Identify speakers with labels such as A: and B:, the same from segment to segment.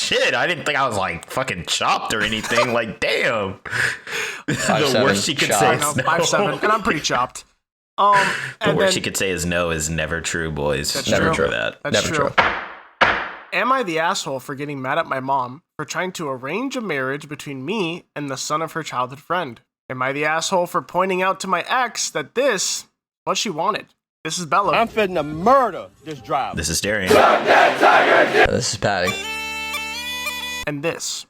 A: shit. I didn't think I was like fucking chopped or anything. Like, damn.
B: 5'7",
A: The worst she could say is no.
C: 5'7", and I'm pretty chopped.
A: The worst she could say is no is never true, boys.
C: That's
A: never
C: true.
A: true. That.
C: That's
B: Never
C: true.
B: true.
C: Am I the asshole for getting mad at my mom for trying to arrange a marriage between me and the son of her childhood friend? Am I the asshole for pointing out to my ex that this is what she wanted? This is Bello.
D: I'm fitting to murder this driver.
A: This is Darrien.
B: This is Paddy.
C: And this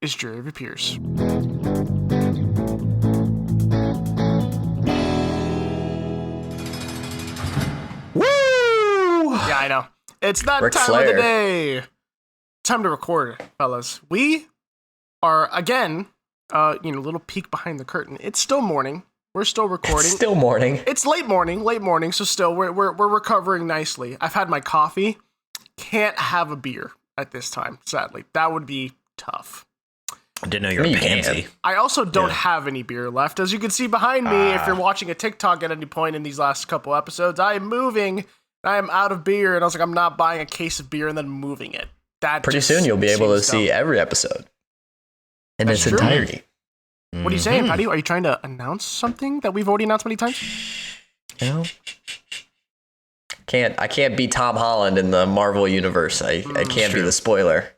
C: is Jury of Your Peers.
A: Woo!
C: Yeah, I know. It's that
B: Ric
C: time
B: Flair.
C: of the day. Time to record, fellas. We are, again, a little peek behind the curtain. It's still morning. We're still recording.
B: Still morning.
C: It's late morning, so still we're recovering nicely. I've had my coffee. Can't have a beer at this time, sadly. That would be tough.
A: I didn't know you were a
B: You can.
A: pansy.
C: I also don't have any beer left. As you can see behind me, if you're watching a TikTok at any point in these last couple episodes, I am moving. I am out of beer, and I was like, I'm not buying a case of beer and then moving it. That
B: Pretty
C: just
B: soon you'll be able to
C: seems
B: see
C: dumb.
B: every episode in
C: That's
B: its
C: true.
B: entirety.
C: What are you saying, Paddy? Are you trying to announce something that we've already announced many times?
B: You know? I can't be Tom Holland in the Marvel universe. I can't be the spoiler.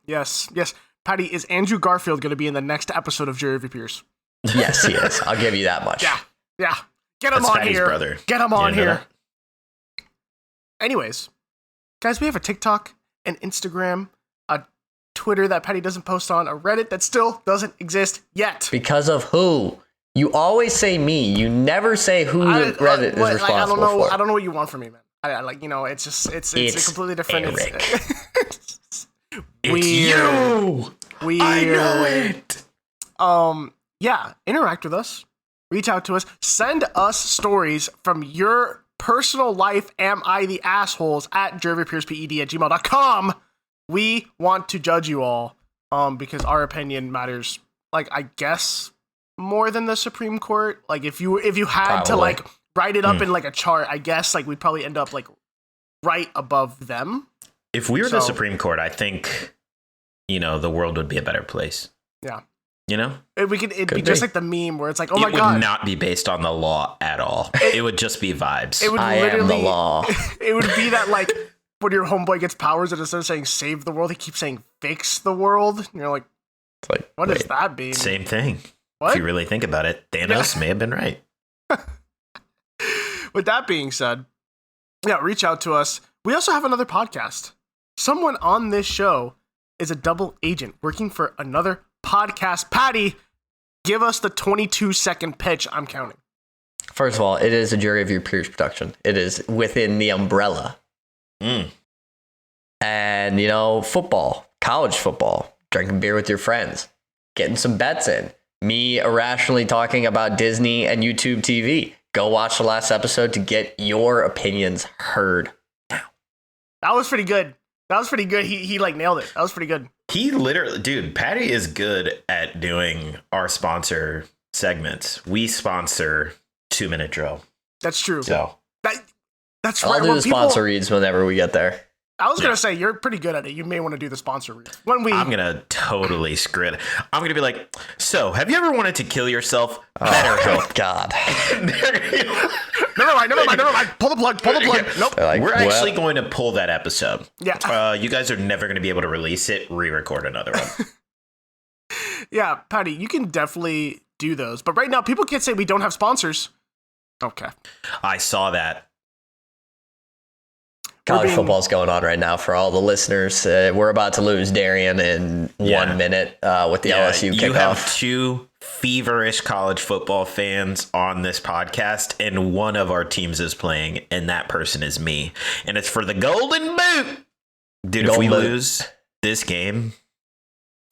C: Yes. Paddy, is Andrew Garfield going to be in the next episode of Jury of Your Peers?
B: Yes, he is. I'll give you that much.
C: Yeah. Get him
A: That's
C: on
A: Paddy's
C: here.
A: brother.
C: Get him
A: You
C: on
A: didn't know
C: here. Anyways, guys, we have a TikTok, an Instagram, a Twitter that Paddy doesn't post on, a Reddit that still doesn't exist yet.
B: Because of who? You always say me. You never say who the Reddit is responsible for.
C: I don't know what you want from me, man. It's a completely different.
B: Eric.
A: It's you.
C: Weird.
A: I know it.
C: Yeah, interact with us. Reach out to us. Send us stories from your personal life. Am I the assholes at juryofyourpeersped@gmail.com. We want to judge you all because our opinion matters, like, I guess, more than the Supreme Court. Like, if you had to, like, write it up in, like, a chart, I guess, like, we'd probably end up, like, right above them.
A: If we were the Supreme Court, I think, the world would be a better place.
C: Yeah.
A: It'd
C: be just like the meme where it's like, oh my God.
A: It would not be based on the law at all. It would just be vibes.
C: It would
B: I am the law.
C: It would be that, like, when your homeboy gets powers and instead of saying save the world, he keeps saying fix the world. And you're like, what does that mean?
A: Same thing.
C: What?
A: If you really think about it, Thanos may have been right.
C: With that being said, reach out to us. We also have another podcast. Someone on this show is a double agent working for another podcast. Paddy, give us the 22-second pitch. I'm counting.
B: First of all, it is a Jury of Your Peers production. It is within the umbrella. And, football, college football, drinking beer with your friends, getting some bets in, me irrationally talking about Disney and YouTube TV. Go watch the last episode to get your opinions heard now.
C: That was pretty good. He like nailed it. That was pretty good.
A: He literally, dude, Paddy is good at doing our sponsor segments. We sponsor 2-Minute Drill.
C: That's true.
A: So
C: that's
B: I'll
C: right.
B: do the sponsor reads whenever we get there.
C: I was going to say, you're pretty good at it. You may want to do the sponsor read.
A: I'm going to totally screw it. I'm going to be like, so have you ever wanted to kill yourself?
B: Oh, God.
C: Never mind. Pull the plug. Nope.
B: Like,
A: We're actually going to pull that episode.
C: Yeah.
A: You guys are never going to be able to release it, re-record another one.
C: Yeah, Paddy, you can definitely do those. But right now, people can't say we don't have sponsors. Okay.
A: I saw that.
B: College football's going on right now for all the listeners. We're about to lose Darrien in 1 minute with the LSU kickoff.
A: You have two feverish college football fans on this podcast, and one of our teams is playing, and that person is me. And it's for the Golden Boot. Dude, if we lose this game,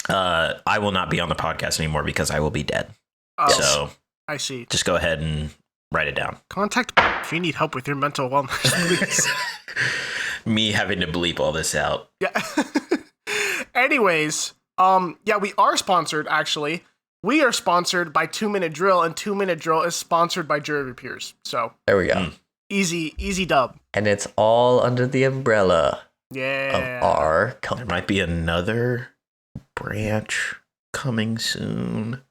A: I will not be on the podcast anymore because I will be dead. So
C: I see.
A: Just go ahead and write it down.
C: Contact if you need help with your mental wellness, please.
A: Me having to bleep all this out.
C: Yeah. Anyways, we are sponsored, actually. We are sponsored by 2-Minute Drill, and 2-Minute Drill is sponsored by Jury of Your Peers. So
B: there we go.
C: Easy dub.
B: And it's all under the umbrella
C: Yeah.
B: of our
A: There
B: company.
A: might be another branch coming soon.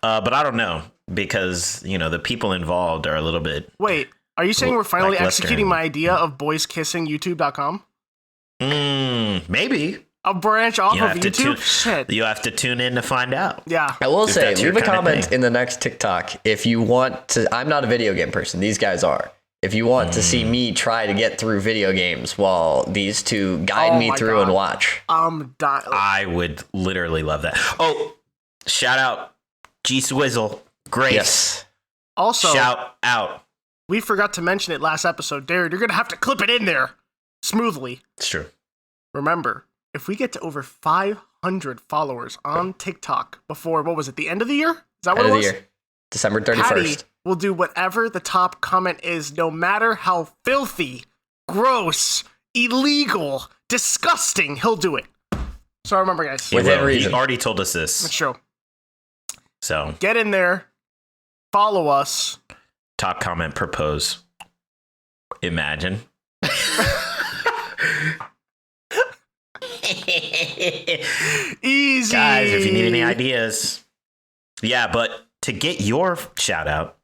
A: But I don't know because, the people involved are a little bit.
C: Wait, are you saying we're finally
A: lackluster.
C: executing my idea of boyskissingyoutube.com?
A: Maybe.
C: A branch off
A: You
C: of
A: have to
C: YouTube? Shit.
A: You have to tune in to find out.
C: Yeah.
B: I will
A: If
B: say,
A: that's your
B: leave a
A: kinda
B: comment
A: thing.
B: in the next TikTok if you want to. I'm not a video game person. These guys are. If you want to see me try to get through video games while these two guide
C: Oh
B: me
C: my
B: through
C: God.
B: and watch.
C: I'm dying.
A: I would literally love that. Oh, shout out G Swizzle. Grace.
B: Yes.
C: Also,
A: Shout out.
C: we forgot to mention it last episode. Darrien, you're going to have to clip it in there smoothly.
A: It's true.
C: Remember, if we get to over 500 followers on TikTok before, what was it, the end of the year? Is that what
B: End
C: it
B: of
C: was?
B: the year. December 31st.
C: Paddy will do whatever the top comment is, no matter how filthy, gross, illegal, disgusting, he'll do it. So remember, guys,
A: He
B: Within
A: will.
B: reason.
A: He already told us
C: let's
A: this.
C: show.
A: So,
C: Get in there, follow us.
A: top comment, propose. Imagine.
C: Easy.
A: Guys, if you need any ideas. Yeah, but to get your shout out,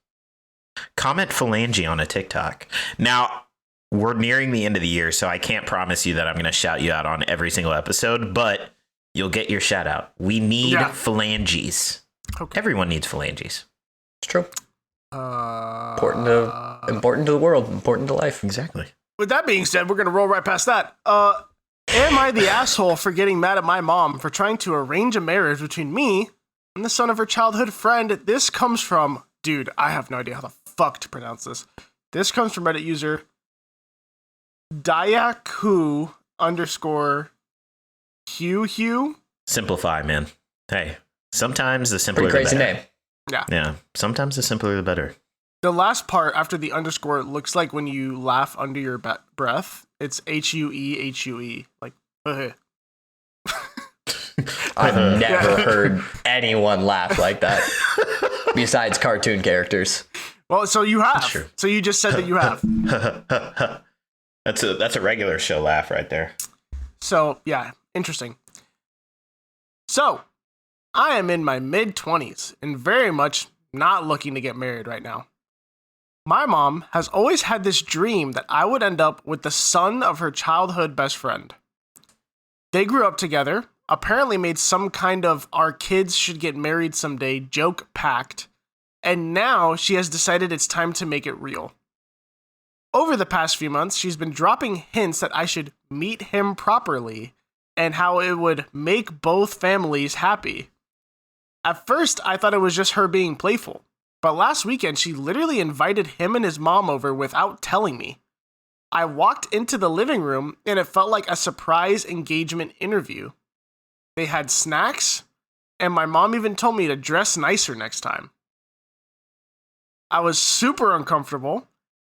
A: comment phalange on a TikTok. Now, we're nearing the end of the year, so I can't promise you that I'm going to shout you out on every single episode, but you'll get your shout out. We need
C: Yeah.
A: phalanges.
C: Okay.
A: Everyone needs phalanges.
B: It's true. Important to the world. Important to life.
A: Exactly.
C: With that being said, we're going to roll right past that. Am I the asshole for getting mad at my mom for trying to arrange a marriage between me and the son of her childhood friend? This comes from, dude, I have no idea how the fuck to pronounce this. This comes from Reddit user Dayaku _ Hugh.
A: Simplify, man. Hey, sometimes the simpler
B: Pretty
A: the
B: crazy
A: better.
B: name.
A: Yeah, sometimes the simpler the better.
C: The last part after the underscore looks like when you laugh under your breath. It's HUE. Like,
B: I've never heard anyone laugh like that. Besides cartoon characters.
C: Well, so you have.
A: true.
C: So you just said that you have.
A: That's a regular show laugh right there.
C: So, yeah, interesting. So, I am in my mid-20s and very much not looking to get married right now. My mom has always had this dream that I would end up with the son of her childhood best friend. They grew up together, apparently made some kind of our kids should get married someday joke pact, and now she has decided it's time to make it real. Over the past few months, she's been dropping hints that I should meet him properly and how it would make both families happy. At first, I thought it was just her being playful, but last weekend she literally invited him and his mom over without telling me. I walked into the living room and it felt like a surprise engagement interview. They had snacks, and my mom even told me to dress nicer next time. I was super uncomfortable.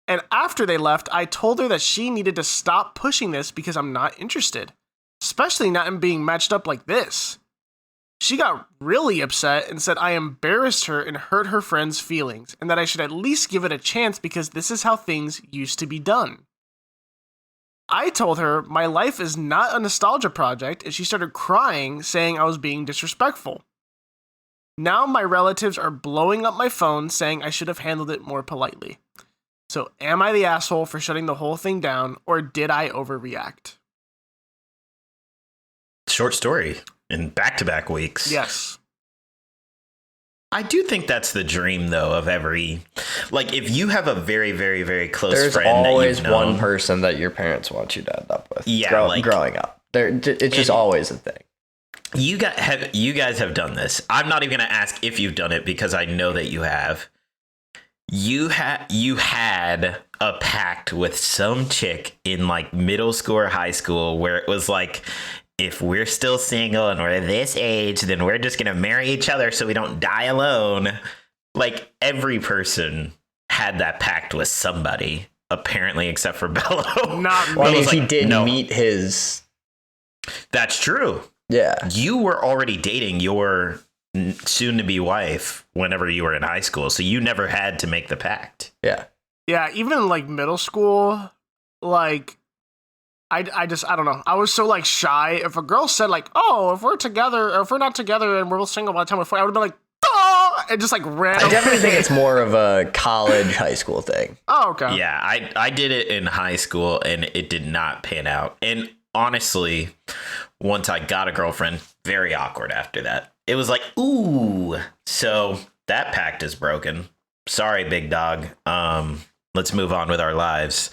C: And after they left, I told her that she needed to stop pushing this because I'm not interested, especially not in being matched up like this. She got really upset and said I embarrassed her and hurt her friend's feelings, and that I should at least give it a chance because this is how things used to be done. I told her my life is not a nostalgia project, and she started crying, saying I was being disrespectful. Now my relatives are blowing up my phone, saying I should have handled it more politely. So, am I the asshole for shutting the whole thing down, or did I overreact?
A: Short story in back-to-back weeks.
C: Yes.
A: I do think that's the dream, though, of every... Like, if you have a very, very, very close
B: There's
A: friend
B: always
A: that you've known,
B: one person that your parents want you to end up with.
A: Yeah,
B: growing up. It's just always a thing.
A: You guys have done this. I'm not even going to ask if you've done it because I know that you have. You had a pact with some chick in like middle school or high school where it was like, if we're still single and we're this age, then we're just going to marry each other so we don't die alone. Like every person had that pact with somebody, apparently, except for Bello.
C: Not me.
B: Well, I mean,
A: was
B: he
A: like,
B: did
A: no.
B: meet his...
A: That's true.
B: Yeah.
A: You were already dating your soon-to-be wife whenever you were in high school, so you never had to make the pact.
B: Yeah.
C: Yeah, even in like middle school, like I don't know. I was so like shy. If a girl said like, "Oh, if we're together, or if we're not together and we're both single by the time we're 40," I would have been like, "Oh!" and just like ran.
B: I definitely think it's more of a college, high school thing.
C: Oh, okay.
A: Yeah, I did it in high school and it did not pan out. And honestly, once I got a girlfriend, very awkward after that. It was like, ooh. So that pact is broken. Sorry, big dog. Let's move on with our lives.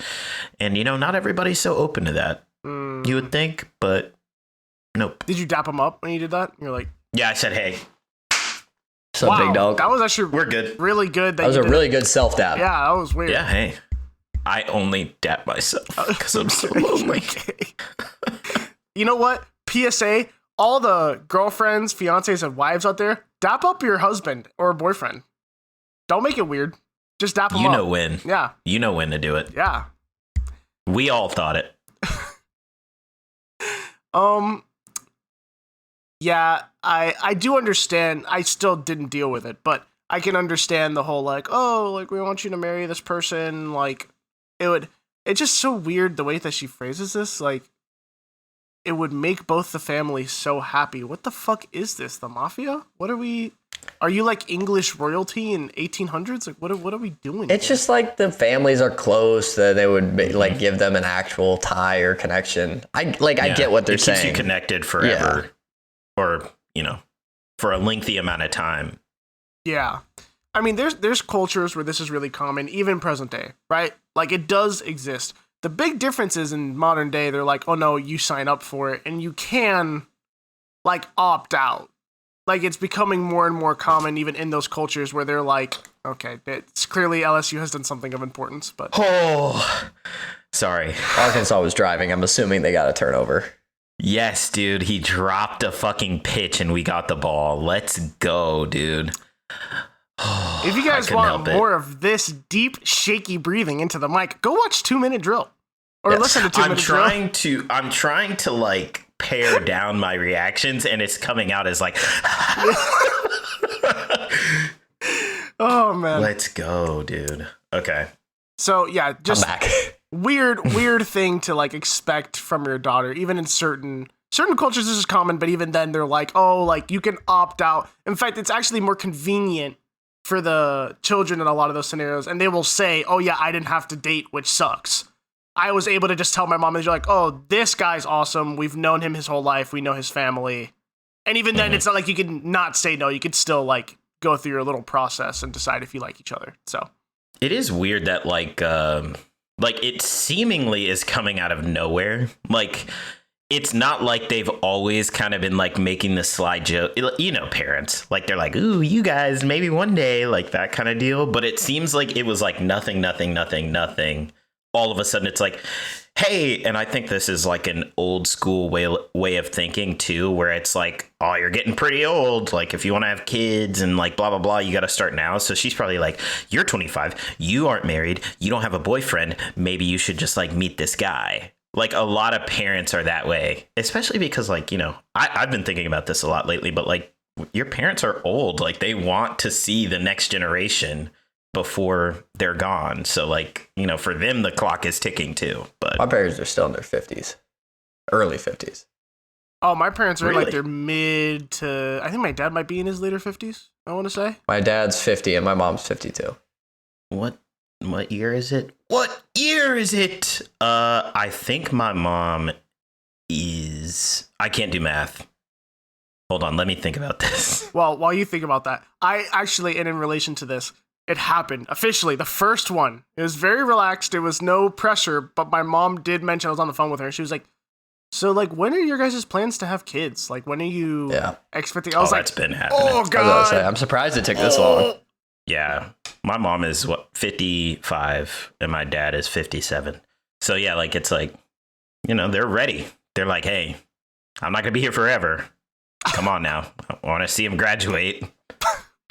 A: And, not everybody's so open to that. You would think, but nope.
C: Did you dap him up when you did that? You're like,
A: yeah, I said, hey.
B: What's up, big dog?
C: That was actually
A: we're good.
C: Really good.
B: That was a really good self dap.
C: Yeah, that was weird.
A: Yeah, hey. I only dap myself because I'm so lonely.
C: You know what? PSA, all the girlfriends, fiancés, and wives out there, dap up your husband or boyfriend. Don't make it weird. Just dap him up.
A: You know when.
C: Yeah.
A: You know when to do it.
C: Yeah.
A: We all thought it.
C: Yeah, I do understand. I still didn't deal with it, but I can understand the whole like, oh, like we want you to marry this person. Like it's just so weird the way that she phrases this. Like it would make both the families so happy. What the fuck is this? The mafia? Are you like English royalty in 1800s? Like what are we doing?
B: It's just like the families are close, that they would like give them an actual tie or connection. I get what they're saying.
A: It keeps you connected forever, or for a lengthy amount of time.
C: Yeah, I mean, there's cultures where this is really common, even present day, right? Like it does exist. The big difference is in modern day, they're like, oh no, you sign up for it, and you can like opt out. Like it's becoming more and more common even in those cultures where they're like, okay, it's clearly LSU has done something of importance, but
A: sorry.
B: Arkansas was driving. I'm assuming they got a turnover.
A: Yes, dude. He dropped a fucking pitch and we got the ball. Let's go, dude.
C: If you guys want more of this deep, shaky breathing into the mic, go watch 2 Minute Drill or listen to 2 Minute Drill.
A: I'm trying to like pare down my reactions, and it's coming out as like,
C: oh man,
A: let's go, dude. Okay.
C: So yeah, just
B: I'm back.
C: weird thing to like expect from your daughter. Even in certain cultures, this is common, but even then, they're like, oh, like you can opt out. In fact, it's actually more convenient for the children in a lot of those scenarios, and they will say, oh yeah, I didn't have to date, which sucks. I was able to just tell my mom, and you're like, oh, this guy's awesome. We've known him his whole life. We know his family. And even then, it's not like you can not say no. You could still like go through your little process and decide if you like each other. So
A: it is weird that like it seemingly is coming out of nowhere. Like it's not like they've always kind of been like making the sly joke, parents, like they're like, ooh, you guys, maybe one day, like that kind of deal. But it seems like it was like nothing. All of a sudden it's like, hey, and I think this is like an old school way of thinking too, where it's like, oh, you're getting pretty old. Like if you want to have kids and like blah, blah, blah, you got to start now. So she's probably like, you're 25. You aren't married. You don't have a boyfriend. Maybe you should just like meet this guy. Like a lot of parents are that way, especially because like, I've been thinking about this a lot lately, but like your parents are old. Like they want to see the next generation before they're gone. So like, for them, the clock is ticking too. But
B: my parents are still in their 50s, early 50s.
C: Oh, my parents are
A: Really?
C: like their mid to, I think my dad might be in his later 50s, I want to say.
B: My dad's 50 and my mom's 52.
A: What year is it? I think my mom is, I can't do math. Hold on, let me think about this.
C: Well, while you think about that, I actually, and in relation to this, it happened officially. The first one, it was very relaxed. It was no pressure, but my mom did mention, I was on the phone with her, and she was like, so like, when are your guys' plans to have kids? Like, when are you expecting? I was like,
A: that's been happening.
C: oh God.
B: I'm surprised it took this long.
A: Yeah. My mom is 55 and my dad is 57. So yeah, like it's like, they're ready. They're like, hey, I'm not going to be here forever. Come on now. I want to see him graduate.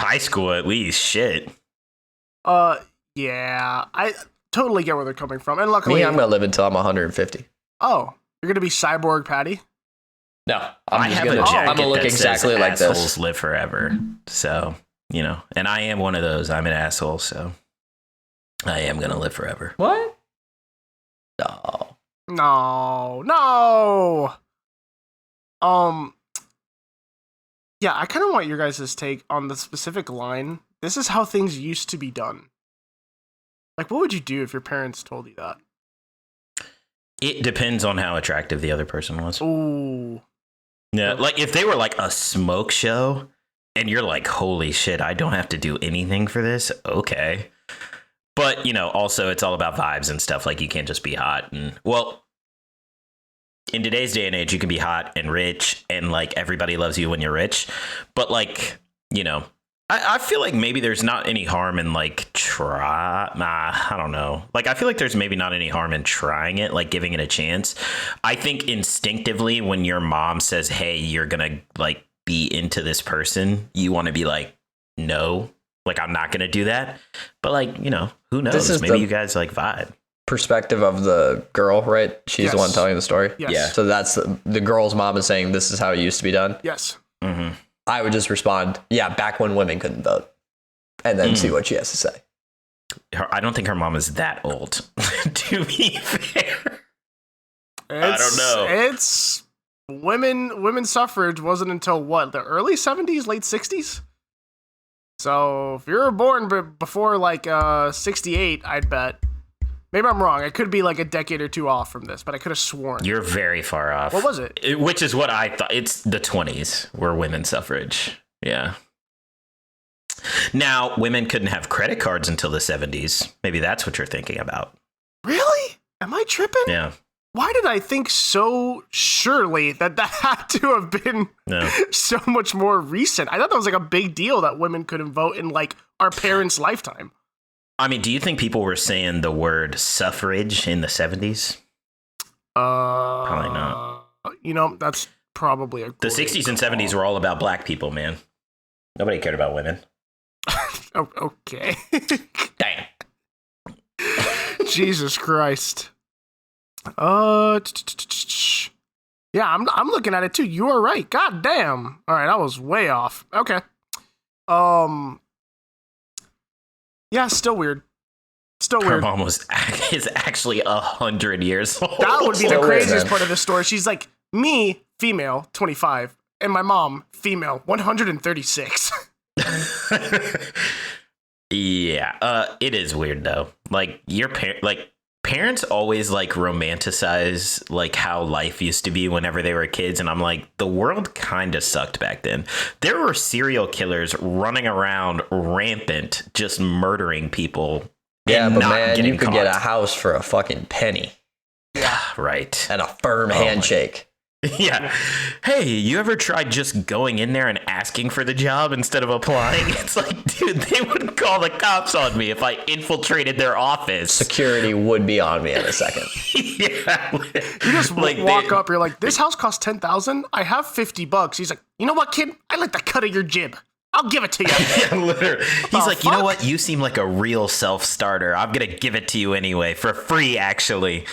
A: High school at least. Shit.
C: Yeah. I totally get where they're coming from. And luckily,
B: I'm going to live until I'm 150.
C: Oh, you're going to be cyborg Paddy?
B: No.
A: I have a jacket
B: I'm gonna look
A: that
B: exactly
A: says
B: like
A: assholes
B: this.
A: live forever. So, and I am one of those. I'm an asshole, so I am going to live forever.
B: What? No.
C: No. Yeah, I kind of want your guys' take on the specific line. This is how things used to be done. Like, what would you do if your parents told you that?
A: It depends on how attractive the other person was.
C: Ooh.
A: Yeah, like if they were like a smoke show and you're like, holy shit, I don't have to do anything for this. Okay. But, you know, also it's all about vibes and stuff. Like you can't just be hot. And well, in today's day and age, you can be hot and rich and like everybody loves you when you're rich. But like, you know, I feel like maybe there's not any harm in like I don't know. Like, I feel like there's maybe not any harm in trying it, like giving it a chance. I think instinctively when your mom says, hey, you're going to like be into this person, you want to be like, no, like, I'm not going to do that. But like, you know, who knows? Maybe you guys like vibe.
B: Perspective of the girl, right? She's the one telling the story.
C: Yes.
B: Yeah. So that's the girl's mom is saying this is how it used to be done.
C: Yes.
A: Mm-hmm.
B: I would just respond, yeah, back when women couldn't vote, and then see what she has to say.
A: I don't think her mom is that old, to be fair. I don't know.
C: It's women's suffrage wasn't until what, the early 70s, late 60s? So if you were born before like 68, I'd bet. Maybe I'm wrong. I could be like a decade or two off from this, but I could have sworn.
A: You're very far off.
C: What was it?
A: Which is what I thought. It's the 20s were women's suffrage. Yeah. Now, women couldn't have credit cards until the 70s. Maybe that's what you're thinking about.
C: Really? Am I tripping?
A: Yeah.
C: Why did I think so surely that had to have been so much more recent? I thought that was like a big deal that women couldn't vote in like our parents' lifetime.
A: I mean, do you think people were saying the word suffrage in the 70s? Probably not.
C: You know, that's probably
A: the 60s and 70s were all about black people, man. Nobody cared about women.
C: Oh, okay.
A: Damn.
C: Jesus Christ. Yeah, I'm looking at it too. You are right. God damn. All right, I was way off. Okay. Yeah, still weird.
A: Her mom is actually 100 years old.
C: That would be the
B: Still
C: craziest
B: weird,
C: part of the story. She's like, me, female, 25, and my mom, female, 136.
A: Yeah, it is weird though. Like parents always like romanticize like how life used to be whenever they were kids, and I'm like, the world kind of sucked back then. There were serial killers running around rampant, just murdering people.
B: Yeah,
A: and
B: but
A: not
B: man,
A: getting
B: you could
A: caught.
B: get a house for a fucking penny
A: Right.
B: and a firm handshake.
A: Yeah. Hey, you ever tried just going in there and asking for the job instead of applying? It's like, dude, they would call the cops on me if I infiltrated their office.
B: Security would be on me in a second.
A: Yeah.
C: You just walk up, you're like, this house costs $10,000. I have $50. He's like, you know what, kid? I like the cut of your jib. I'll give it to you.
A: Yeah, literally. He's like, you know what? You seem like a real self-starter. I'm gonna give it to you anyway for free. Actually,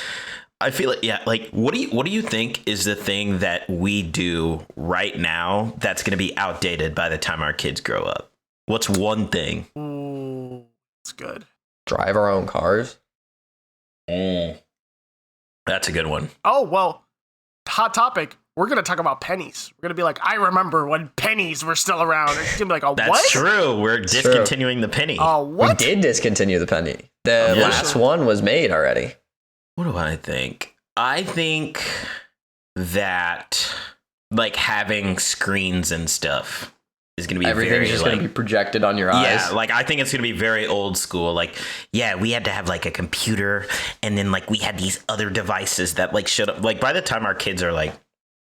A: I feel like, yeah. Like, what do you think is the thing that we do right now that's gonna be outdated by the time our kids grow up? What's one thing?
C: Ooh, that's good.
B: Drive our own cars.
A: That's a good one.
C: Oh, well, hot topic. We're going to talk about pennies. We're going to be like, I remember when pennies were still around. It's going to be like,
A: That's
C: what?
A: true. We're discontinuing the penny.
C: What?
B: We did discontinue the penny. The last one was made already.
A: What do I think? I think that like having screens and stuff is going to be
B: Everything's just going to be projected on your eyes.
A: Yeah, like I think it's going to be very old school. Like, yeah, we had to have like a computer, and then like we had these other devices that like showed up. Like by the time our kids are like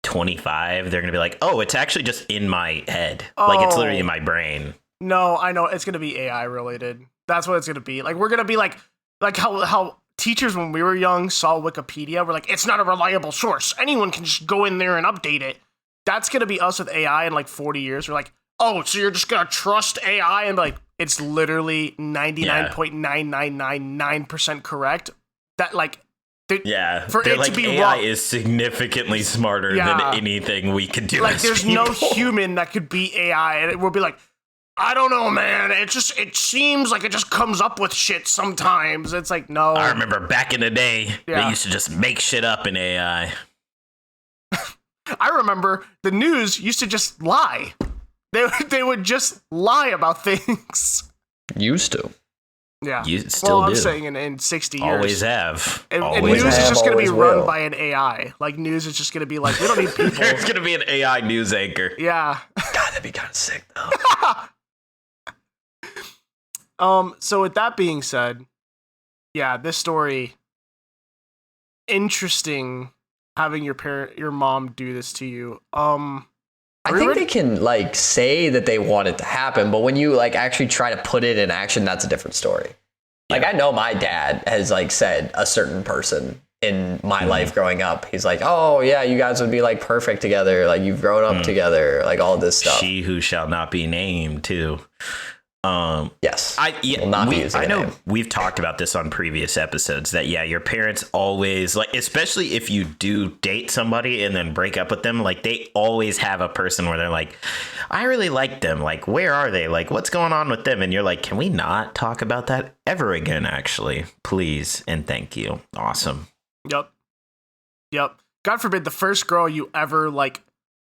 A: 25, they're going to be like, oh, it's actually just in my head. Like it's literally in my brain.
C: No, I know. It's going to be AI related. That's what it's going to be. Like, we're going to be like how teachers when we were young saw Wikipedia. We're like, it's not a reliable source. Anyone can just go in there and update it. That's going to be us with AI in like 40 years. We're like, oh, so you're just going to trust AI and be like, it's literally 99.9999% correct. That like,
A: yeah,
C: for
A: they're
C: it
A: like,
C: to be
A: AI
C: wrong
A: is significantly smarter than anything we could do.
C: Like,
A: as
C: there's
A: people.
C: no human that could be AI, and we'll be like, I don't know, man. It seems like it just comes up with shit sometimes. It's like, no.
A: I remember back in the day, they used to just make shit up in AI.
C: I remember the news used to just lie. They would just lie about things.
B: Used to.
C: Yeah.
A: You still do.
C: I'm saying in 60 years.
A: Always have.
C: And
A: Always
C: news
A: have.
C: is just going to be
B: Always
C: run
B: will.
C: by an AI. Like, news is just going to be like, we don't need people.
A: There's going to be an AI news anchor.
C: Yeah.
B: God, that'd be kind of sick, though.
C: So with that being said, yeah, this story, interesting having your mom do this to you.
B: I think they can like say that they want it to happen, but when you like actually try to put it in action, that's a different story. Like I know my dad has like said a certain person in my life growing up, he's like, oh yeah, you guys would be like perfect together, like you've grown up together, like all this stuff.
A: She who shall not be named too.
B: Yes.
A: Will
B: not be using
A: I
B: a
A: know
B: name.
A: we've talked about this on previous episodes that your parents always like, especially if you do date somebody and then break up with them, like they always have a person where they're like, I really like them. Like, where are they? Like, what's going on with them? And you're like, can we not talk about that ever again? Actually, please and thank you. Awesome.
C: Yep. God forbid the first girl you ever like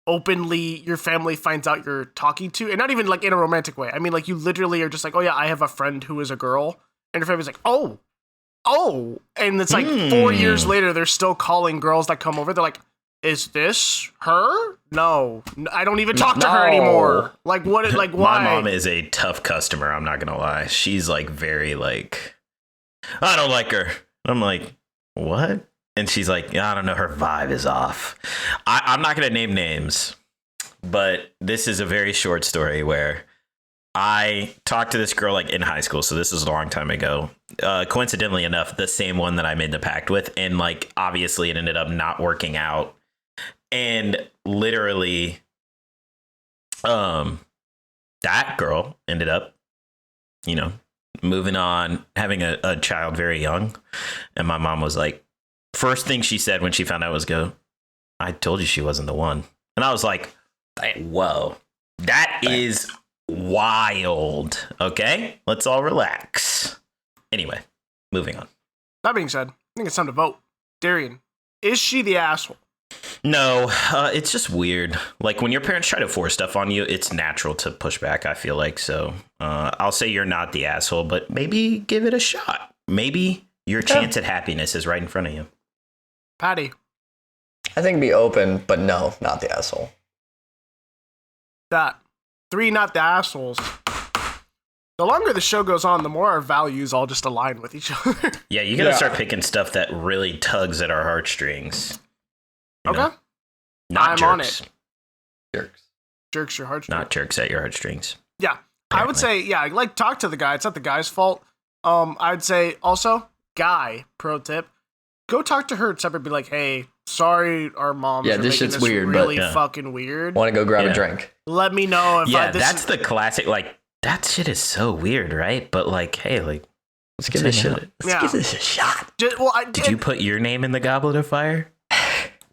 C: openly your family finds out you're talking to, and not even like in a romantic way. I mean, like you literally are just like, oh yeah, I have a friend who is a girl, and your family's like, oh, and it's like 4 years later they're still calling girls that come over. They're like, is this her? No, I don't even talk to her anymore. Like what? Like why?
A: My mom is a tough customer. I'm not gonna lie. She's like very like, I don't like her. I'm like, what? And she's like, I don't know, her vibe is off. I'm not going to name names, but this is a very short story where I talked to this girl like in high school. So this is a long time ago. Coincidentally enough, the same one that I made the pact with. And like, obviously it ended up not working out. And literally, that girl ended up, moving on, having a child very young. And my mom was like, first thing she said when she found out was I told you she wasn't the one. And I was like, whoa, that is wild. Okay, let's all relax. Anyway, moving on.
C: That being said, I think it's time to vote. Darrien, is she the asshole?
A: No, it's just weird. Like when your parents try to force stuff on you, it's natural to push back, I feel like. So I'll say you're not the asshole, but maybe give it a shot. Maybe your chance at happiness is right in front of you.
C: Paddy.
B: I think be open, but no, not the asshole.
C: That. 3 not the assholes. The longer the show goes on, the more our values all just align with each other.
A: Yeah, you gotta start picking stuff that really tugs at our heartstrings.
C: Okay.
A: Not
C: I'm
A: jerks.
C: on it.
B: Jerks.
C: Jerks your heartstrings.
A: Not jerks at your heartstrings.
C: Yeah.
A: Apparently.
C: I would say, like talk to the guy. It's not the guy's fault. I'd say also, guy, pro tip, go talk to her separate. Be like, hey, sorry, our moms are
B: this
C: making
B: shit's weird,
C: really
A: but
C: fucking weird.
B: Want to go grab a drink?
C: Let me know if
A: that's the classic. Like that shit is so weird, right? But like, hey, like,
B: Let's give this shit.
C: Yeah.
B: Give this a shot.
A: did you put your name in the goblet of fire?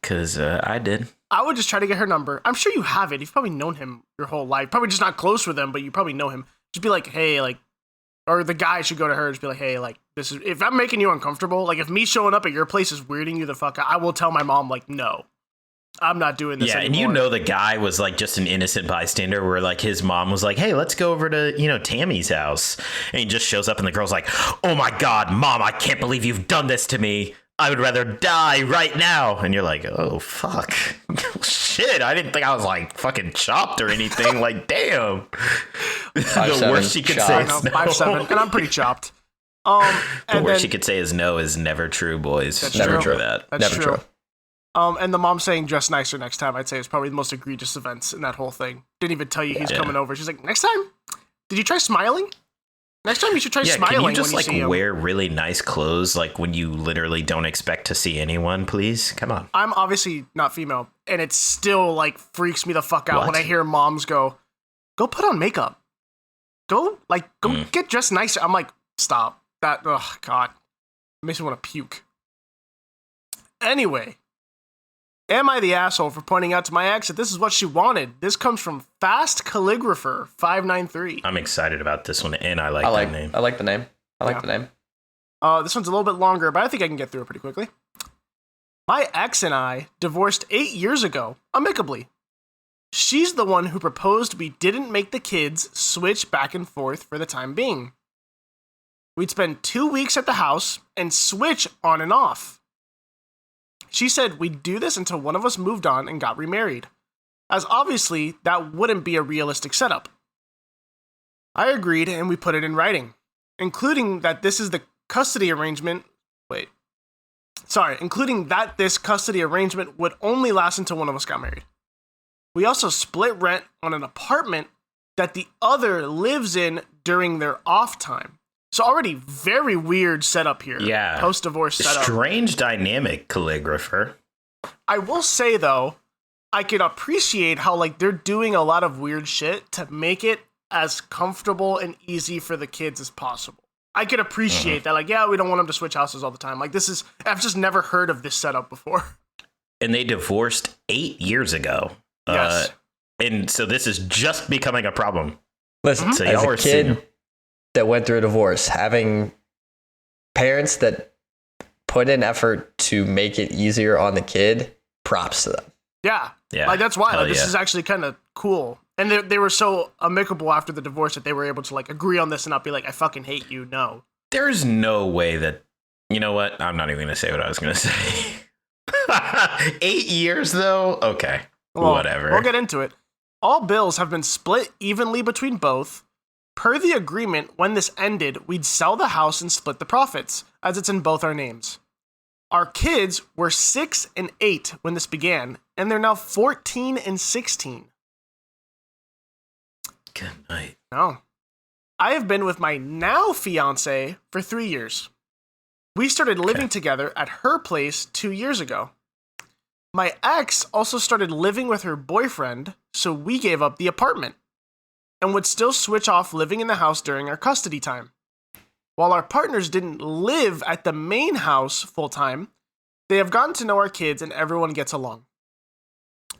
A: Because I did.
C: I would just try to get her number. I'm sure you have it. You've probably known him your whole life. Probably just not close with him, but you probably know him. Just be like, hey, like, or the guy should go to her and just be like, hey, like, this is, if I'm making you uncomfortable, like, if me showing up at your place is weirding you the fuck out, I will tell my mom, like, no, I'm not doing this anymore.
A: And the guy was like just an innocent bystander where like his mom was like, hey, let's go over to, Tammy's house. And he just shows up and the girl's like, oh my God, Mom, I can't believe you've done this to me. I would rather die right now. And you're like, oh, fuck. Shit, I didn't think I was like fucking chopped or anything. Like, damn. The worst she could say is no.
C: 5'7", and I'm pretty chopped.
A: The worst she could say is no is never true, boys.
C: That's
A: never
C: true.
A: true. That.
C: That's
B: Never
C: true.
B: true.
C: And the mom saying dress nicer next time, I'd say is probably the most egregious events in that whole thing. Didn't even tell you he's coming over. She's like, next time, did you try smiling? Next time you should try smiling.
A: Can you just
C: when you see him.
A: wear really nice clothes like when you literally don't expect to see anyone, please? Come on.
C: I'm obviously not female, and it still like freaks me the fuck out when I hear moms go put on makeup. Go get dressed nicer. I'm like, stop. That, oh God. It makes me want to puke. Anyway, Am I the asshole for pointing out to my ex that this is what she wanted? This comes from Fast Calligrapher 593.
A: I'm excited about this one, and I like that name.
B: I like the name. I like the name.
C: This one's a little bit longer, but I think I can get through it pretty quickly. My ex and I divorced 8 years ago, amicably. She's the one who proposed we didn't make the kids switch back and forth for the time being. We'd spend 2 weeks at the house and switch on and off. She said we'd do this until one of us moved on and got remarried, as obviously that wouldn't be a realistic setup. I agreed and we put it in writing, including that this custody arrangement would only last until one of us got married. We also split rent on an apartment that the other lives in during their off time. So already very weird setup here.
A: Yeah.
C: Post-divorce setup.
A: Strange dynamic, Calligrapher.
C: I will say, though, I can appreciate how they're doing a lot of weird shit to make it as comfortable and easy for the kids as possible. I could appreciate that. We don't want them to switch houses all the time. I've just never heard of this setup before.
A: And they divorced 8 years ago.
C: Yes.
A: And so this is just becoming a problem.
B: Listen,
A: So
B: as
A: y'all
B: a
A: were
B: kid that went through a divorce, having parents that put in effort to make it easier on the kid, props to them.
C: Yeah.
A: Yeah.
C: That's why.
A: Hell
C: This
A: yeah.
C: is actually kind of cool. And they were so amicable after the divorce that they were able to agree on this and not be like, I fucking hate you. No.
A: There's no way that, you know what? I'm not even going to say what I was going to say. 8 years, though? Okay.
C: Well,
A: whatever.
C: We'll get into it. All bills have been split evenly between both. Per the agreement, when this ended, we'd sell the house and split the profits, as it's in both our names. Our kids were 6 and 8 when this began, and they're now 14 and 16.
A: Good night.
C: No. I have been with my now fiancé for 3 years. We started living together at her place 2 years ago. My ex also started living with her boyfriend, so we gave up the apartment and would still switch off living in the house during our custody time. While our partners didn't live at the main house full time, they have gotten to know our kids and everyone gets along.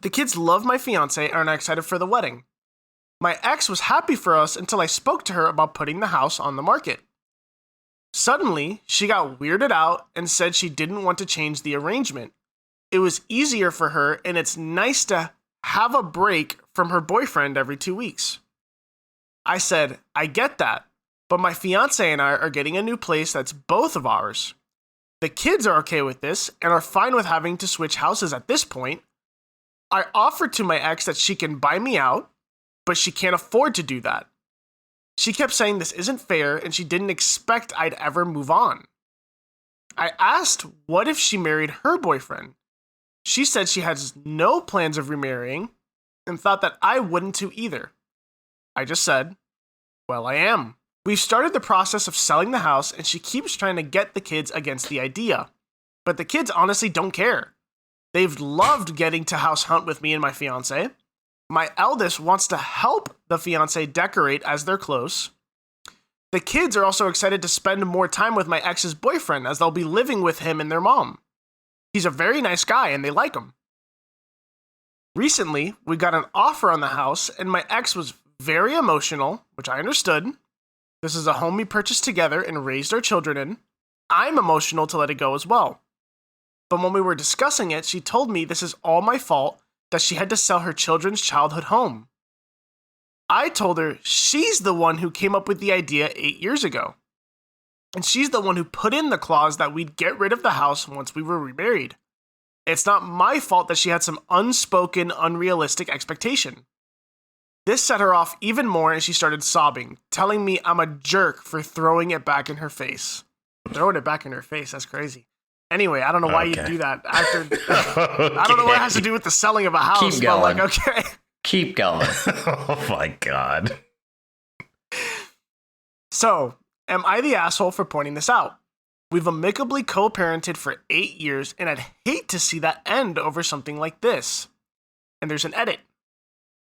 C: The kids love my fiancé and are excited for the wedding. My ex was happy for us until I spoke to her about putting the house on the market. Suddenly, she got weirded out and said she didn't want to change the arrangement. It was easier for her, and it's nice to have a break from her boyfriend every 2 weeks. I said, I get that, but my fiancé and I are getting a new place that's both of ours. The kids are okay with this and are fine with having to switch houses at this point. I offered to my ex that she can buy me out, but she can't afford to do that. She kept saying this isn't fair and she didn't expect I'd ever move on. I asked what if she married her boyfriend. She said she has no plans of remarrying and thought that I wouldn't too either. I just said, well, I am. We've started the process of selling the house and she keeps trying to get the kids against the idea. But the kids honestly don't care. They've loved getting to house hunt with me and my fiancé. My eldest wants to help the fiancé decorate as they're close. The kids are also excited to spend more time with my ex's boyfriend as they'll be living with him and their mom. He's a very nice guy and they like him. Recently, we got an offer on the house and my ex was very emotional, which I understood. This is a home we purchased together and raised our children in. I'm emotional to let it go as well. But when we were discussing it, she told me this is all my fault, that she had to sell her children's childhood home. I told her she's the one who came up with the idea 8 years ago. And she's the one who put in the clause that we'd get rid of the house once we were remarried. It's not my fault that she had some unspoken, unrealistic expectation. This set her off even more and she started sobbing, telling me I'm a jerk for throwing it back in her face. Throwing it back in her face, that's crazy. Anyway, I don't know why you do that after. I don't know what it has to do with the selling of a house.
B: Keep going.
C: But okay.
B: Keep going.
A: Oh my God.
C: So, am I the asshole for pointing this out? We've amicably co-parented for 8 years, and I'd hate to see that end over something like this. And there's an edit.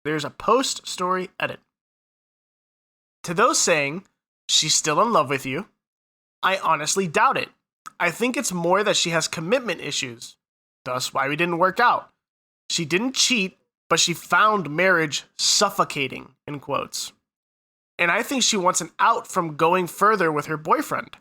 C: There's a post-story edit. To those saying, she's still in love with you, I honestly doubt it. I think it's more that she has commitment issues. Thus why we didn't work out. She didn't cheat, but she found marriage suffocating, in quotes. And I think she wants an out from going further with her boyfriend.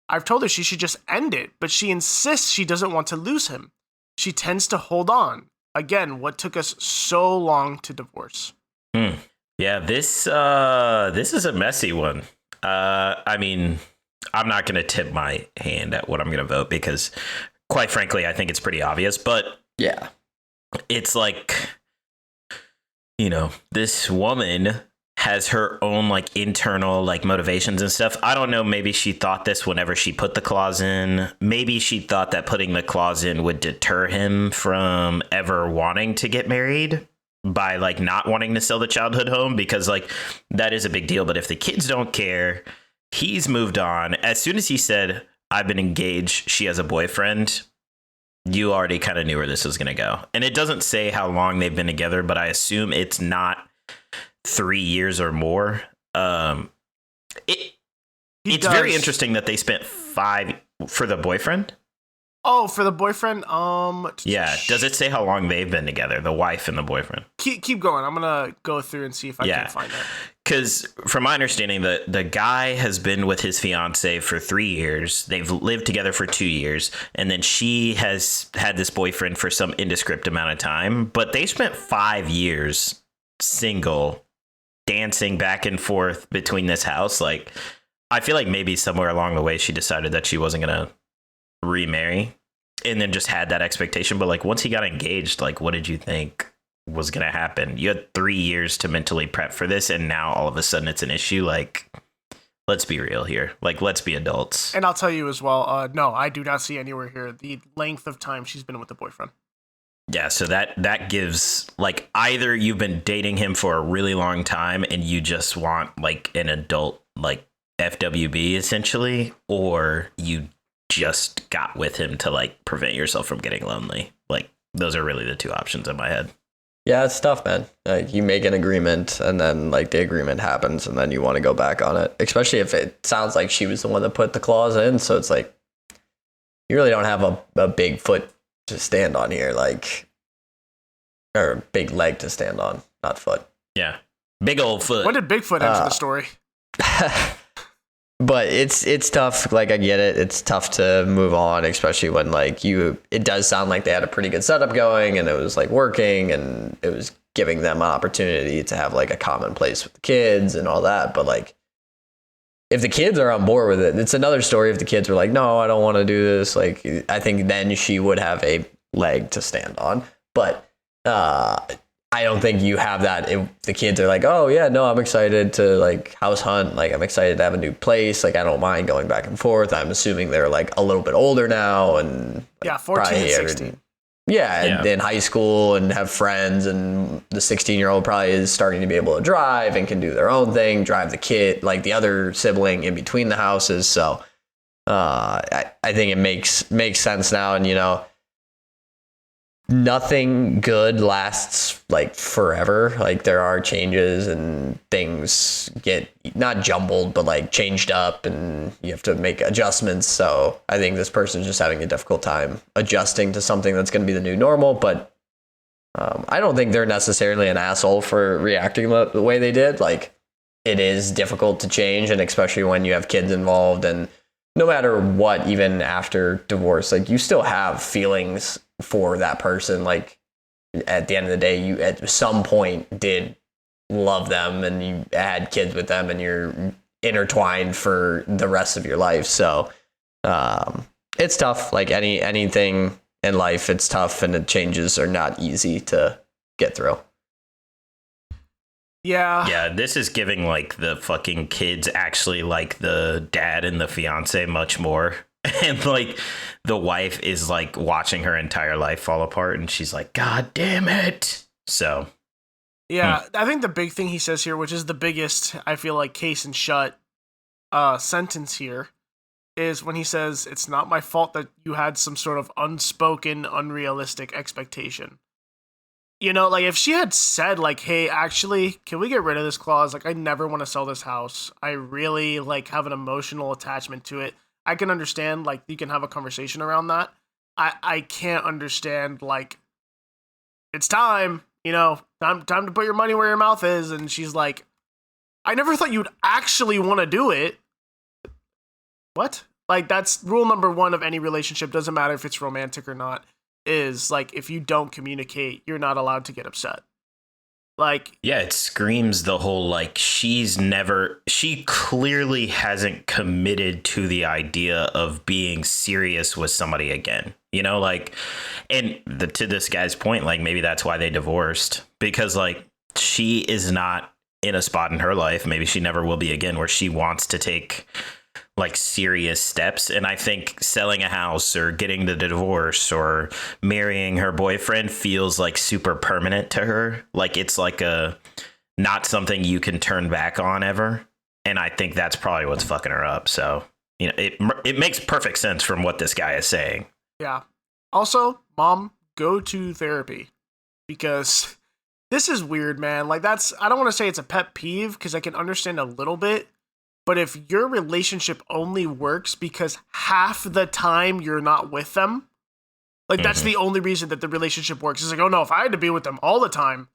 C: I've told her she should just end it, but she insists she doesn't want to lose him. She tends to hold on. Again, what took us so long to divorce.
A: Yeah, this is a messy one. I mean, I'm not going to tip my hand at what I'm going to vote because, quite frankly, I think it's pretty obvious. But
B: Yeah.
A: it's like, you know, this woman has her own like internal like motivations and stuff. I don't know. Maybe she thought this whenever she put the clause in. Maybe she thought that putting the clause in would deter him from ever wanting to get married by like not wanting to sell the childhood home, because like that is a big deal. But if the kids don't care, he's moved on. As soon as he said, I've been engaged, she has a boyfriend, you already kind of knew where this was going to go. And it doesn't say how long they've been together, but I assume it's not 3 years or more. It's very interesting that they spent 5 for the boyfriend.
C: Oh, for the boyfriend?
A: Yeah. Does it say how long they've been together, the wife and the boyfriend?
C: Keep going. I'm gonna go through and see if I can find it.
A: Because from my understanding, the guy has been with his fiancée for 3 years. They've lived together for 2 years. And then she has had this boyfriend for some indescript amount of time. But they spent 5 years single, dancing back and forth between this house. Like, I feel like maybe somewhere along the way she decided that she wasn't going to remarry and then just had that expectation. But like once he got engaged, like what did you think was going to happen? You had 3 years to mentally prep for this, and now all of a sudden it's an issue. Like, let's be real here. Like, let's be adults.
C: And I'll tell you as well, no, I do not see anywhere here the length of time she's been with the boyfriend.
A: Yeah, so that gives, like, either you've been dating him for a really long time and you just want, like, an adult, like, FWB, essentially, or you just got with him to, like, prevent yourself from getting lonely. Like, those are really the two options in my head.
B: Yeah, it's tough, man. Like, you make an agreement, and then, like, the agreement happens, and then you want to go back on it, especially if it sounds like she was the one that put the clause in, so it's like, you really don't have a big foot to stand on here, like, or a big leg to stand on, not foot.
A: Yeah, big old foot.
C: When did Bigfoot enter the story?
B: But it's tough. Like, I get it. It's tough to move on, especially when like it does sound like they had a pretty good setup going, and it was like working, and it was giving them an opportunity to have like a common place with the kids and all that. But like, if the kids are on board with it, it's another story. If the kids were like, no, I don't want to do this, like, I think then she would have a leg to stand on. But I don't think you have that if the kids are like, oh yeah, no, I'm excited to like house hunt, like I'm excited to have a new place, like I don't mind going back and forth. I'm assuming they're like a little bit older now, and like,
C: yeah, 14 and 16.
B: Yeah, in high school and have friends, and the 16-year-old probably is starting to be able to drive and can do their own thing, drive the kid, like the other sibling in between the houses. So I think it makes sense now. And, you know, nothing good lasts like forever. Like, there are changes and things get not jumbled, but like changed up, and you have to make adjustments. So I think this person's just having a difficult time adjusting to something that's going to be the new normal. But I don't think they're necessarily an asshole for reacting the way they did. Like, it is difficult to change, and especially when you have kids involved, and no matter what, even after divorce, like, you still have feelings for that person. Like, at the end of the day, you at some point did love them, and you had kids with them, and you're intertwined for the rest of your life. So it's tough. Like anything in life, it's tough, and the changes are not easy to get through.
A: Yeah, this is giving like the fucking kids actually like the dad and the fiance much more. And like the wife is like watching her entire life fall apart, and she's like, God damn it. So
C: yeah, I think the big thing he says here, which is the biggest, I feel like, case and shut sentence here, is when he says, it's not my fault that you had some sort of unspoken, unrealistic expectation. You know, like, if she had said, like, hey, actually, can we get rid of this clause? Like, I never want to sell this house. I really, like, have an emotional attachment to it. I can understand, like, you can have a conversation around that. I can't understand, like, it's time, you know, time to put your money where your mouth is. And she's like, I never thought you'd actually want to do it. What? Like, that's rule number one of any relationship. Doesn't matter if it's romantic or not, is like, if you don't communicate, you're not allowed to get upset. Like,
A: yeah, it screams the whole, like, she clearly hasn't committed to the idea of being serious with somebody again, you know, like, and to this guy's point, like, maybe that's why they divorced, because, like, she is not in a spot in her life, maybe she never will be again, where she wants to take, like, serious steps. And I think selling a house or getting the divorce or marrying her boyfriend feels like super permanent to her. Like, it's like not something you can turn back on ever. And I think that's probably what's fucking her up. So, you know, it makes perfect sense from what this guy is saying.
C: Yeah. Also, mom, go to therapy, because this is weird, man. Like, I don't want to say it's a pet peeve, because I can understand a little bit. But if your relationship only works because half the time you're not with them, like, that's the only reason that the relationship works. It's like, oh no, if I had to be with them all the time,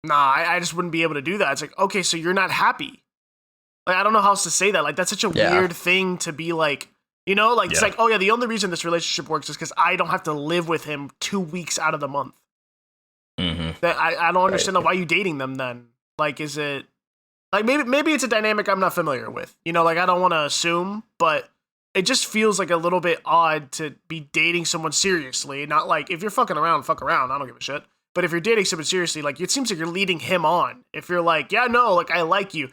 C: nah, I just wouldn't be able to do that. It's like, okay, so you're not happy. Like, I don't know how else to say that. Like, that's such a weird thing to be like, you know, like, it's like, oh yeah, the only reason this relationship works is because I don't have to live with him 2 weeks out of the month. That I don't understand why you dating them then. Like, is it, like, maybe it's a dynamic I'm not familiar with. You know, like, I don't want to assume, but it just feels like a little bit odd to be dating someone seriously. Not like, if you're fucking around, fuck around. I don't give a shit. But if you're dating someone seriously, like, it seems like you're leading him on. If you're like, yeah, no, like, I like you.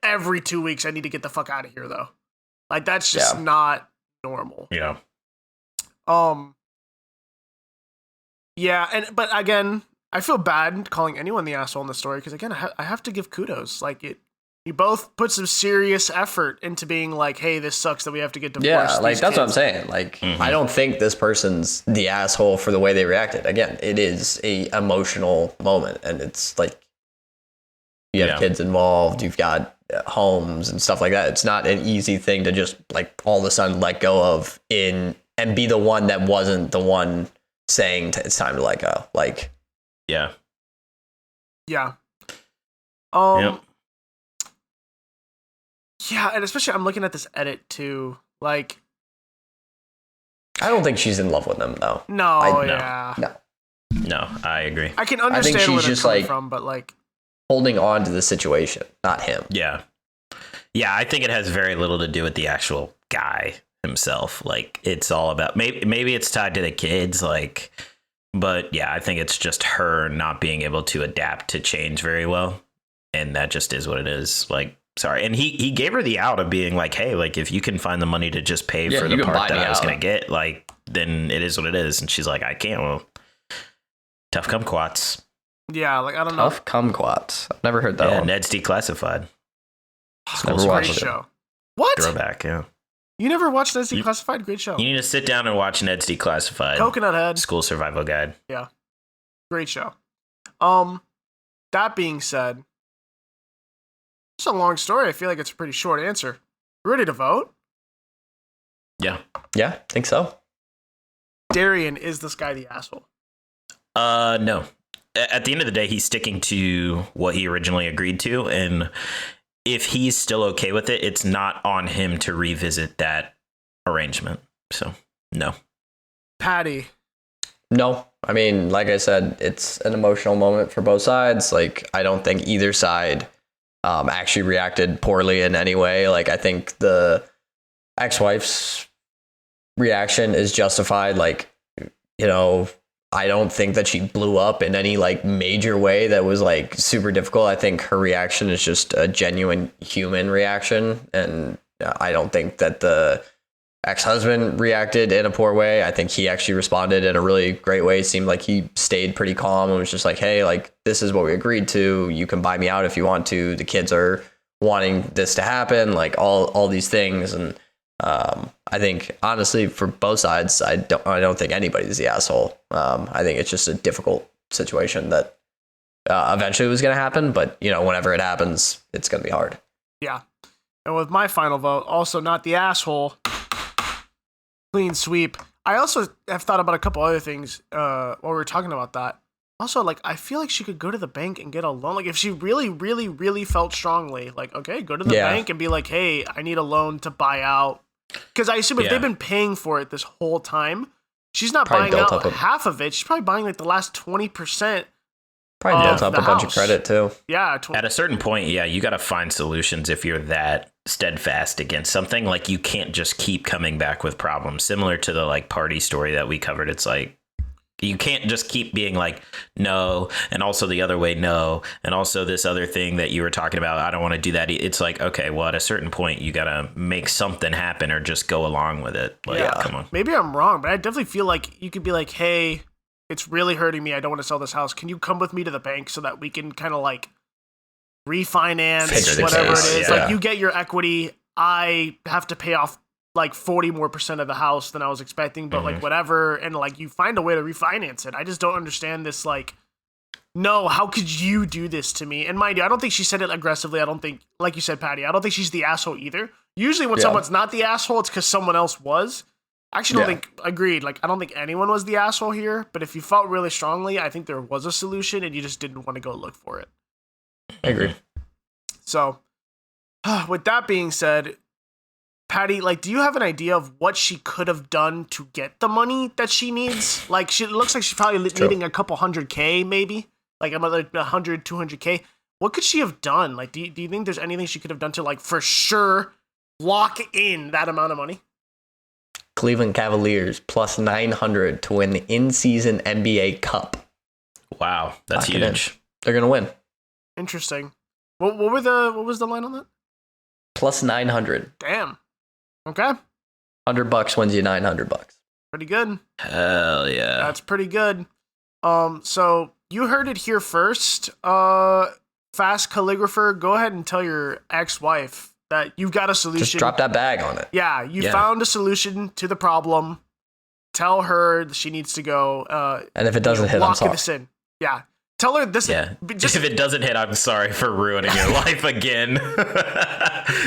C: Every 2 weeks, I need to get the fuck out of here, though. Like, that's just not normal.
A: Yeah.
C: Yeah, but again, I feel bad calling anyone the asshole in the story, because again, I have to give kudos. Like, you both put some serious effort into being like, hey, this sucks that we have to get divorced.
B: Yeah, like, that's what I'm saying. Like, I don't think this person's the asshole for the way they reacted. Again, it is a emotional moment, and it's like, you have kids involved, you've got homes and stuff like that. It's not an easy thing to just, like, all of a sudden let go of and be the one that wasn't the one saying it's time to let go. Like,
A: yeah.
C: Yeah, and especially I'm looking at this edit too. Like,
B: I don't think she's in love with him though.
C: No,
A: I agree.
C: I can understand
B: she's
C: where they're
B: just,
C: coming
B: like,
C: from, but like,
B: holding on to the situation, not him.
A: Yeah, I think it has very little to do with the actual guy himself. Like, it's all about, maybe it's tied to the kids, like, but yeah, I think it's just her not being able to adapt to change very well, and that just is what it is. Like, sorry. And he gave her the out of being like, hey, like, if you can find the money to just pay for the part that I was gonna get, like, then it is what it is. And she's like, I can't. Well, tough kumquats.
C: Yeah, like, I don't know.
B: Tough kumquats. I've never heard that one.
A: Ned's Declassified.
B: Never watched
C: Great
B: it.
C: show. What?
A: Throwback, yeah.
C: You never watched Ned's Declassified? Great show.
A: You need to sit down and watch Ned's Declassified.
C: Coconut Head.
A: School Survival Guide.
C: Yeah. Great show. That being said, it's a long story. I feel like it's a pretty short answer. Ready to vote?
A: Yeah.
B: Yeah, I think so.
C: Darrien, is this guy the asshole?
A: No. At the end of the day, he's sticking to what he originally agreed to, and if he's still okay with it, it's not on him to revisit that arrangement. So, no.
C: Paddy.
B: No. I mean, like I said, it's an emotional moment for both sides. Like, I don't think either side actually reacted poorly in any way. Like, I think the ex-wife's reaction is justified. Like, you know, I don't think that she blew up in any, like, major way that was, like, super difficult. I think her reaction is just a genuine human reaction. And I don't think that the ex-husband reacted in a poor way. I think he actually responded in a really great way. It seemed like he stayed pretty calm and was just like, hey, like, this is what we agreed to. You can buy me out if you want to. The kids are wanting this to happen, like, all these things. And I think, honestly, for both sides, I don't think anybody's the asshole. I think it's just a difficult situation that eventually was going to happen. But, you know, whenever it happens, it's going to be hard.
C: Yeah. And with my final vote, also not the asshole, clean sweep. I also have thought about a couple other things while we were talking about that. Also, like, I feel like she could go to the bank and get a loan. Like, if she really, really, really felt strongly, like, okay, go to the bank and be like, hey, I need a loan to buy out. Because I assume if they've been paying for it this whole time, she's not
B: Probably
C: buying
B: built
C: out
B: up
C: half of it. She's probably buying like the last 20%.
B: Probably built up
C: the
B: a bunch of
C: house.
B: credit too.
C: Yeah.
A: At a certain point, you got to find solutions if you're that steadfast against something. Like, you can't just keep coming back with problems. Similar to the like party story that we covered. It's like, you can't just keep being like, no, and also the other way, no, and also this other thing that you were talking about, I don't want to do that. It's like, okay, well, at a certain point, you got to make something happen or just go along with it. Like, come on.
C: Maybe I'm wrong, but I definitely feel like you could be like, hey, it's really hurting me. I don't want to sell this house. Can you come with me to the bank so that we can kind of like refinance whatever it is? Like, you get your equity. I have to pay off like 40% more of the house than I was expecting, but like whatever. And like, you find a way to refinance it. I just don't understand this. Like, no, how could you do this to me? And mind you, I don't think she said it aggressively. I don't think, like you said, Paddy, I don't think she's the asshole either. Usually when someone's not the asshole, it's because someone else was. I actually don't think, agreed. Like, I don't think anyone was the asshole here, but if you felt really strongly, I think there was a solution and you just didn't want to go look for it.
B: I agree. So,
C: with that being said, Paddy, like, do you have an idea of what she could have done to get the money that she needs? Like, it looks like she's probably needing a couple $100K, maybe, like another 100, 200K. What could she have done? Like, do you think there's anything she could have done to, like, for sure lock in that amount of money?
B: Cleveland Cavaliers plus 900 to win the in-season NBA Cup.
A: Wow, that's huge.
B: They're gonna win.
C: Interesting. What was the line on that?
B: Plus 900.
C: Damn. Okay.
B: $100 wins you $900.
C: Pretty good.
A: Hell yeah.
C: That's pretty good. So you heard it here first. Fast calligrapher, go ahead and tell your ex-wife that you've got a solution.
B: Just drop that bag on it.
C: Yeah, you found a solution to the problem. Tell her that she needs to go.
B: And if it doesn't hit, I'm sorry.
C: This in. Yeah. Tell her this.
A: Yeah. Just if it doesn't hit, I'm sorry for ruining your life again.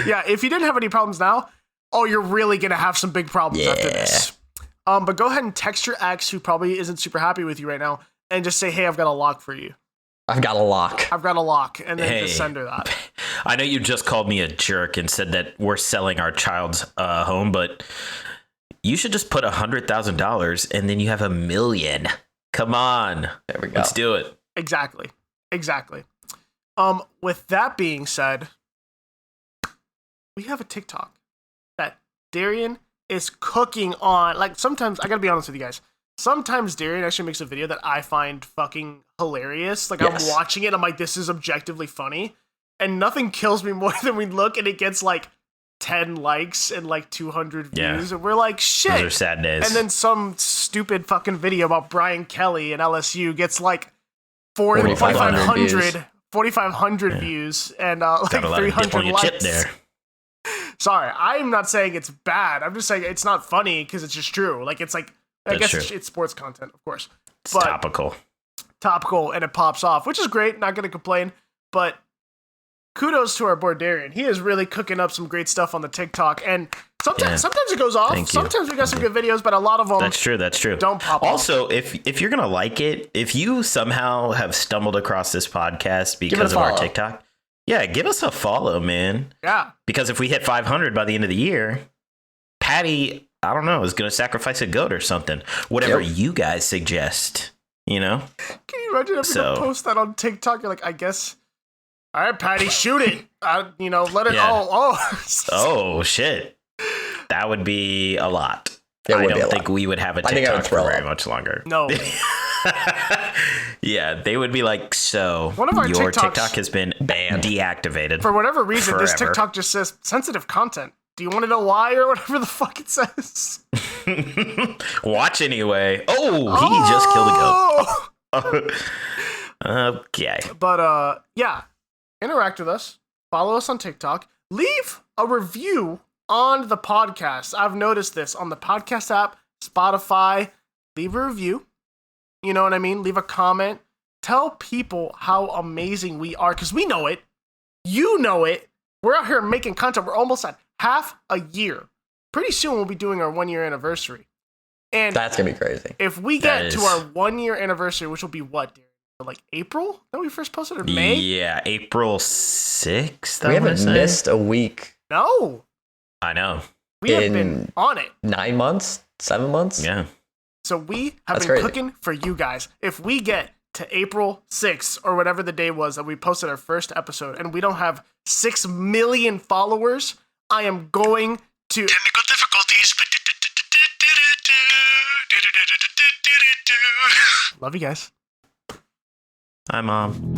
C: Yeah. If you didn't have any problems now, you're really gonna have some big problems after this. But go ahead and text your ex, who probably isn't super happy with you right now, and just say, "Hey, I've got a lock for you.
B: I've got a lock.
C: And then just send her that."
A: I know you just called me a jerk and said that we're selling our child's home, but you should just put $100,000 and then you have $1 million. Come on.
B: There we go.
A: Let's do it.
C: Exactly. With that being said, we have a TikTok that Darrien is cooking on. Like, sometimes, I gotta be honest with you guys, sometimes Darrien actually makes a video that I find fucking hilarious. Like, I'm watching it, I'm like, this is objectively funny. And nothing kills me more than we look and it gets like 10 likes and like 200 views. And we're like, shit.
A: Those are sad days.
C: And then some stupid fucking video about Brian Kelly and LSU gets like 4,500 views and like 300 likes. There. Sorry, I'm not saying it's bad. I'm just saying it's not funny because it's just true. Like, it's like, I guess it's sports content, of course.
A: It's topical,
C: and it pops off, which is great. Not going to complain, but kudos to our boy Darrien. He is really cooking up some great stuff on the TikTok, and sometimes it goes off. Sometimes we got some good videos, but a lot of them. That's true.
A: Don't pop. Also, if you're gonna like it, if you somehow have stumbled across this podcast because of our TikTok, give us a follow, man.
C: Yeah.
A: Because if we hit 500 by the end of the year, Paddy, I don't know, is gonna sacrifice a goat or something. Whatever you guys suggest, you know.
C: Can you imagine if you post that on TikTok? You're like, I guess. All right, Paddy, shoot it. Let it. Oh, shit. That would be a lot. I don't think we would have a TikTok for very much longer. No.
A: Yeah, they would be like, so
C: one of our
A: your TikTok has been deactivated.
C: For whatever reason, this TikTok just says sensitive content. Do you want to know why or whatever the fuck it says?
A: Watch anyway. Oh, he just killed a goat. Okay.
C: But, interact with us. Follow us on TikTok. Leave a review on the podcast. I've noticed this on the podcast app, Spotify. Leave a review. You know what I mean? Leave a comment. Tell people how amazing we are, because we know it. You know it. We're out here making content. We're almost at half a year. Pretty soon we'll be doing our 1 year anniversary. And
B: That's going to be crazy.
C: if we
A: That
C: get to
A: is-
C: our 1 year anniversary, which will be what, Darren? Like April that we first posted, or May?
A: Yeah, April 6th.
B: We
A: I wanna
B: haven't
A: say.
B: missed a week
C: No,
A: I know.
C: we have
B: In-
C: been on it.
B: 9 months, 7 months.
A: Yeah.
C: So we have
B: That's
C: been
B: crazy.
C: cooking for you guys. If we get to April 6th or whatever the day was that we posted our first episode and we don't have 6 million followers, I am going to technical difficulties. Love you guys.
A: Hi, Mom.